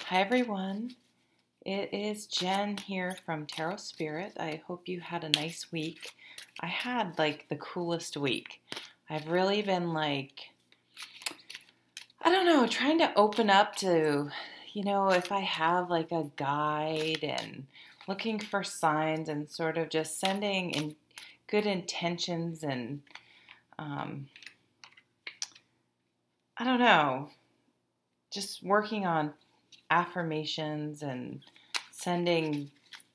Hi everyone, it is Jen here from Tarot Spirit. I hope you had a nice week. I had like the coolest week. I've really been I don't know, trying to open up to, if I have like a guide and looking for signs and sort of just sending in good intentions and, um, I don't know, just working on affirmations and sending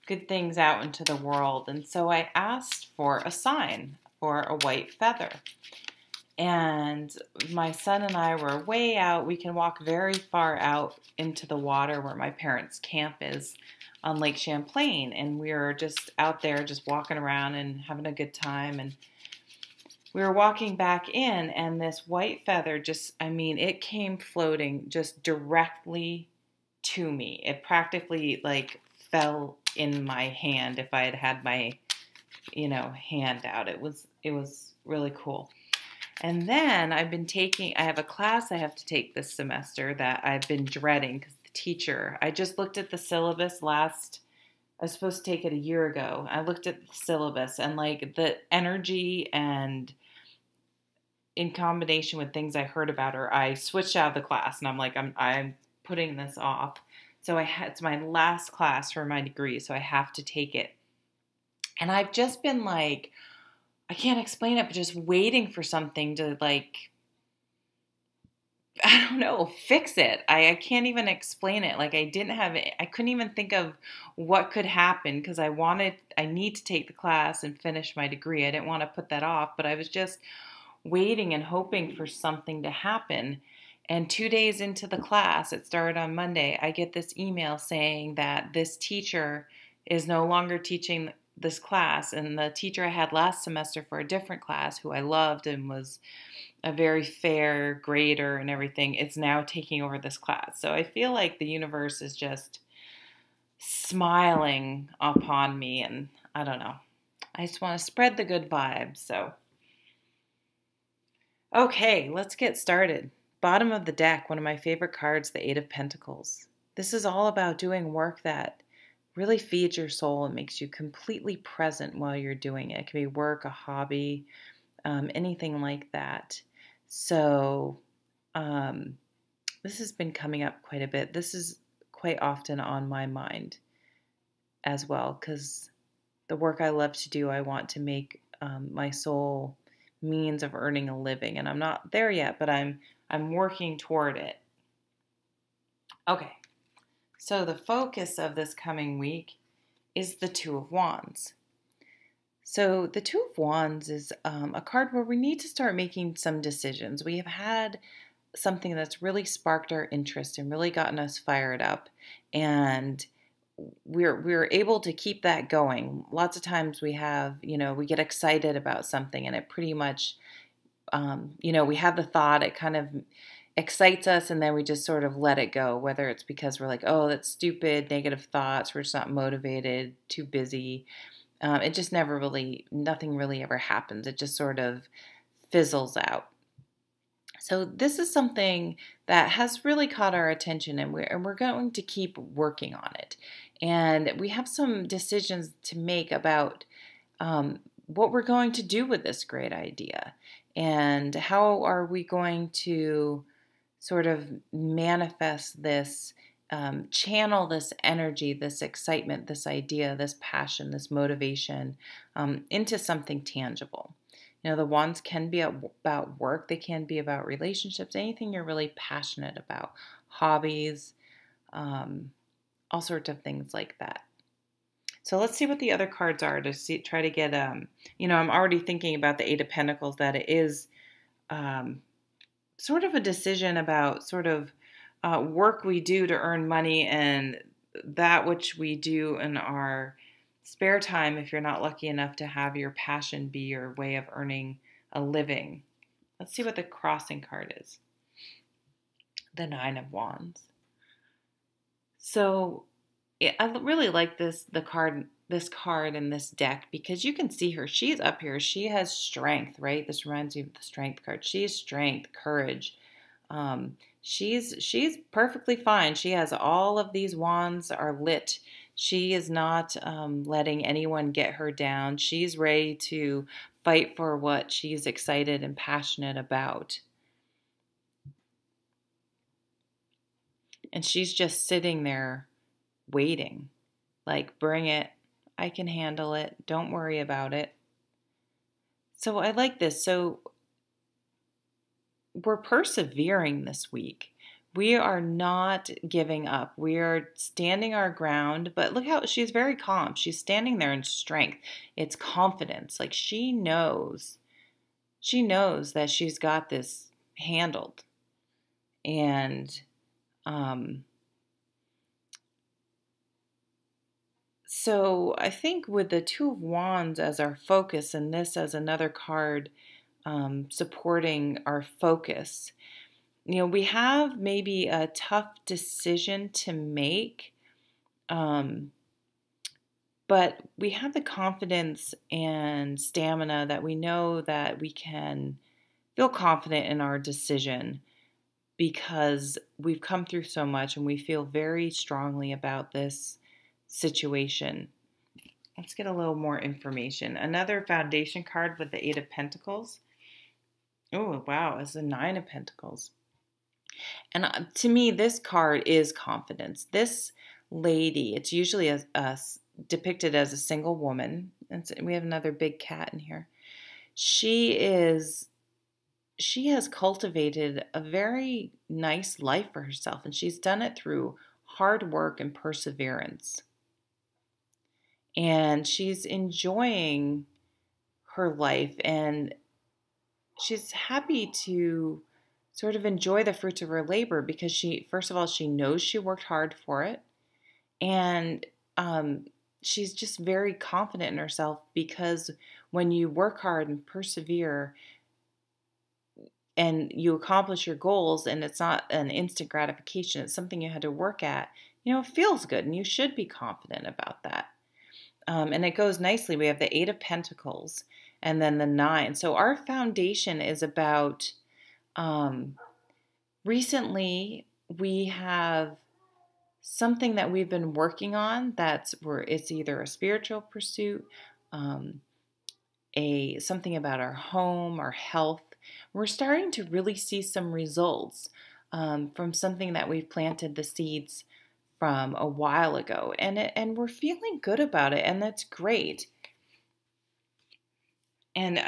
good things out into the world. And so I asked for a sign for a white feather. And my son and I were way out. We can walk very far out into the water where my parents' camp is on Lake Champlain. And we were just out there, just walking around and having a good time. And we were walking back in, and this white feather it came floating just directly to me. It practically fell in my hand if I had had my, hand out. It was really cool. And then I have a class I have to take this semester that I've been dreading because the teacher, I just looked at the syllabus I was supposed to take it a year ago. I looked at the syllabus and the energy and in combination with things I heard about her, I switched out of the class and I'm putting this off. So it's my last class for my degree, so I have to take it. And I've just been I can't explain it, but just waiting for something to I don't know, fix it. I can't even explain it. I couldn't even think of what could happen because I need to take the class and finish my degree. I didn't want to put that off, but I was just waiting and hoping for something to happen. And 2 days into the class, it started on Monday, I get this email saying that this teacher is no longer teaching this class. And the teacher I had last semester for a different class, who I loved and was a very fair grader and everything, is now taking over this class. So I feel like the universe is just smiling upon me. And I don't know. I just want to spread the good vibes. So, okay, let's get started. Bottom of the deck, one of my favorite cards, the Eight of Pentacles. This is all about doing work that really feeds your soul and makes you completely present while you're doing it. It can be work, a hobby, anything like that. So this has been coming up quite a bit. This is quite often on my mind as well because the work I love to do, I want to make my soul means of earning a living. And I'm not there yet, but I'm working toward it. Okay. So the focus of this coming week is the Two of Wands. So the Two of Wands is a card where we need to start making some decisions. We have had something that's really sparked our interest and really gotten us fired up, and we're able to keep that going. Lots of times we get excited about something, and it pretty much, we have the thought, it kind of excites us, and then we just sort of let it go, whether it's because we're like, oh, that's stupid, negative thoughts, we're just not motivated, too busy. It just nothing really ever happens. It just sort of fizzles out. So this is something that has really caught our attention, and we're going to keep working on it. And we have some decisions to make about what we're going to do with this great idea, and how are we going to sort of manifest this, channel this energy, this excitement, this idea, this passion, this motivation into something tangible. The wands can be about work. They can be about relationships, anything you're really passionate about, hobbies, all sorts of things like that. So let's see what the other cards are try to get, I'm already thinking about the Eight of Pentacles, that it is sort of a decision about sort of work we do to earn money and that which we do in our spare time if you're not lucky enough to have your passion be your way of earning a living. Let's see what the crossing card is. The Nine of Wands. So I really like this card in this deck because you can see her. She's up here. She has strength, right? This reminds me of the Strength card. She has strength, courage, She's perfectly fine. She has all of these wands are lit. She is not letting anyone get her down. She's ready to fight for what she's excited and passionate about. And she's just sitting there waiting. Like, bring it. I can handle it. Don't worry about it. So I like this. So we're persevering this week. We are not giving up. We are standing our ground, but look how she's very calm. She's standing there in strength. It's confidence. Like she knows that she's got this handled. And so I think with the Two of Wands as our focus and this as another card supporting our focus, we have maybe a tough decision to make, but we have the confidence and stamina that we know that we can feel confident in our decision because we've come through so much and we feel very strongly about this situation. Let's get a little more information. Another foundation card with the Eight of Pentacles. Oh, wow, it's the Nine of Pentacles. And to me, this card is confidence. This lady, it's usually depicted as a single woman. And we have another big cat in here. She has cultivated a very nice life for herself, and she's done it through hard work and perseverance. And she's enjoying her life, and she's happy to sort of enjoy the fruits of her labor because first of all, she knows she worked hard for it. And she's just very confident in herself because when you work hard and persevere and you accomplish your goals and it's not an instant gratification, it's something you had to work at, it feels good and you should be confident about that. And it goes nicely. We have the Eight of Pentacles and then the Nine. So our foundation is about recently we have something that we've been working on it's either a spiritual pursuit, something about our home, our health. We're starting to really see some results from something that we've planted the seeds from a while ago, and we're feeling good about it, and that's great. And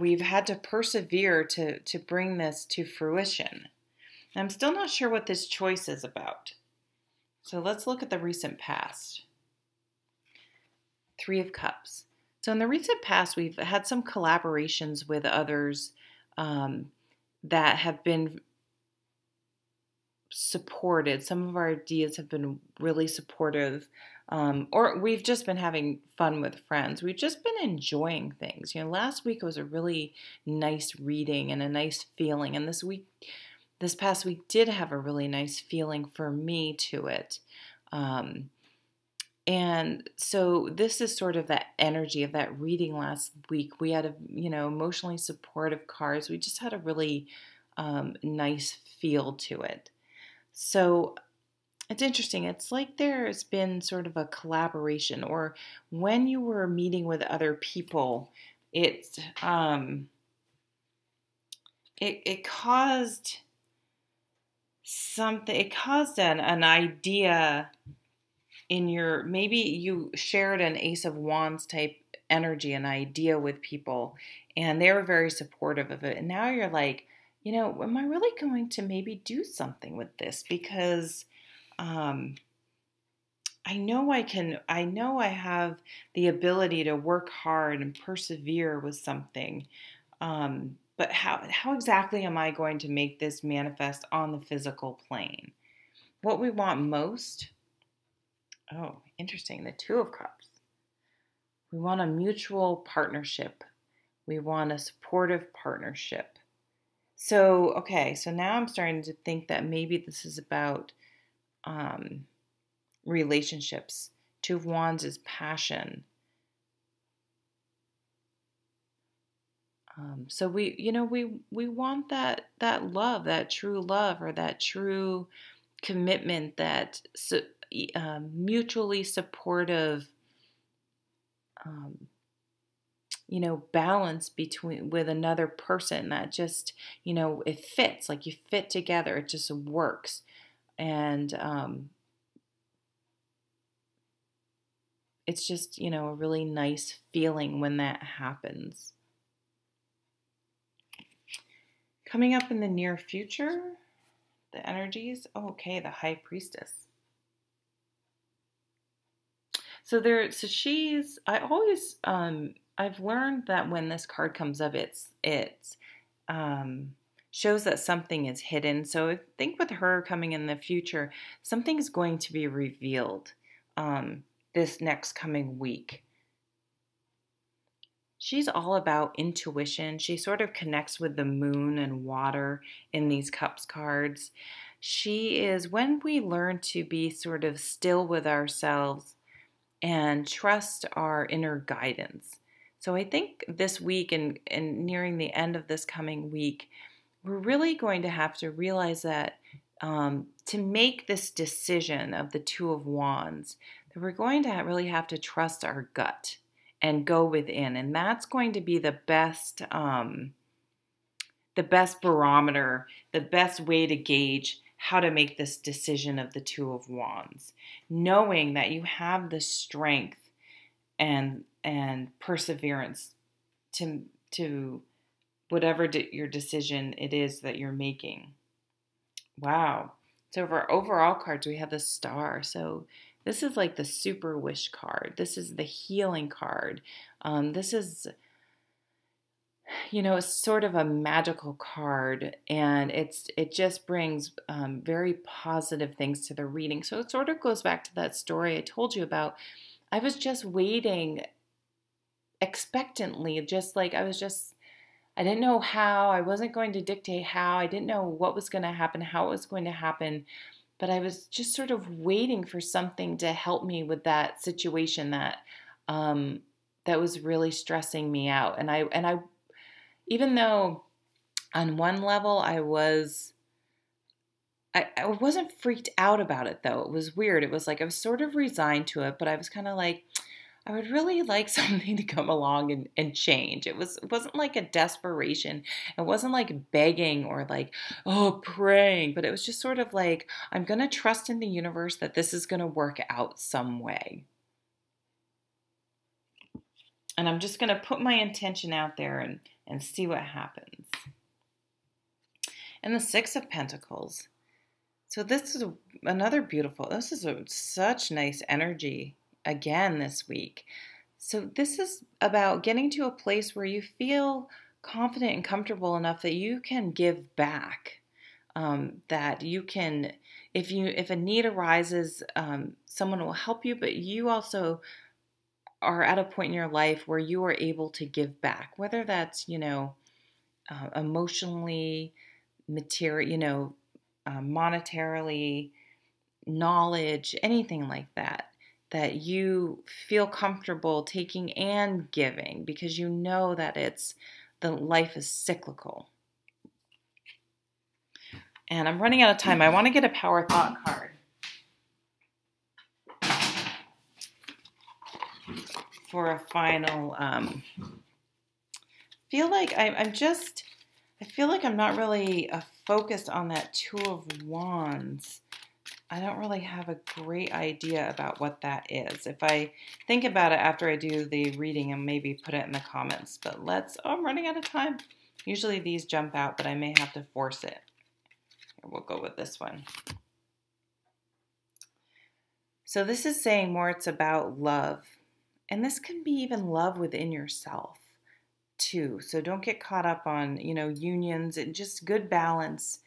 we've had to persevere to bring this to fruition. I'm still not sure what this choice is about. So let's look at the recent past. Three of Cups. So in the recent past, we've had some collaborations with others that have been supported. Some of our ideas have been really supportive, or we've just been having fun with friends. We've just been enjoying things. Last week was a really nice reading and a nice feeling, and this past week did have a really nice feeling for me to it. And so this is sort of that energy of that reading last week. We had emotionally supportive cards. We just had a really nice feel to it. So it's interesting. It's like there's been sort of a collaboration, or when you were meeting with other people, it caused something. It caused an idea in maybe you shared an Ace of Wands type energy, an idea with people, and they were very supportive of it. And now you're like, am I really going to maybe do something with this? Because I know I have the ability to work hard and persevere with something. But how exactly am I going to make this manifest on the physical plane? What we want most, oh, interesting, the Two of Cups. We want a mutual partnership. We want a supportive partnership. So, okay, so now I'm starting to think that maybe this is about relationships. Two of Wands is passion. So we want that love, that true love, or that true commitment, that mutually supportive, um, balance between with another person that just, it fits, like you fit together, it just works. And it's just, a really nice feeling when that happens. Coming up in the near future, the energies, okay, the High Priestess. So she's, I've learned that when this card comes up, it's um, shows that something is hidden. So I think with her coming in the future, something's going to be revealed this next coming week. She's all about intuition. She sort of connects with the moon and water in these cups cards. She is when we learn to be sort of still with ourselves and trust our inner guidance. So I think this week and nearing the end of this coming week, we're really going to have to realize that to make this decision of the Two of Wands, that we're going to really have to trust our gut and go within. And that's going to be the best barometer, the best way to gauge how to make this decision of the Two of Wands, knowing that you have the strength and perseverance to whatever your decision it is that you're making. Wow. So for overall cards, we have the Star. So this is like the super wish card. This is the healing card. This is, it's sort of a magical card, and it just brings very positive things to the reading. So it sort of goes back to that story I told you about. I was just waiting expectantly, I didn't know how. I wasn't going to dictate how. I didn't know what was going to happen, how it was going to happen. But I was just sort of waiting for something to help me with that situation that was really stressing me out. And I, even though on one level I wasn't freaked out about it, though. It was weird. It was like I was sort of resigned to it, but I was kind of like, I would really like something to come along and change. It wasn't like a desperation. It wasn't like begging or like, oh, praying, but it was just sort of like, I'm going to trust in the universe that this is going to work out some way. And I'm just going to put my intention out there and see what happens. And the Six of Pentacles. So this is such nice energy again this week. So this is about getting to a place where you feel confident and comfortable enough that you can give back. That you can, if a need arises, someone will help you, but you also are at a point in your life where you are able to give back, whether that's, emotionally, monetarily, knowledge, anything like that you feel comfortable taking and giving, because you know that the life is cyclical. And I'm running out of time. I want to get a Power Thought card for a final. I feel like I'm not really focused on that Two of Wands. I don't really have a great idea about what that is. If I think about it after I do the reading, and maybe put it in the comments. But I'm running out of time. Usually these jump out, but I may have to force it. We'll go with this one. So this is saying more it's about love. And this can be even love within yourself too. So don't get caught up on, unions, and just good balance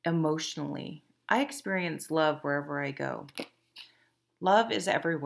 emotionally. I experience love wherever I go. Love is everywhere.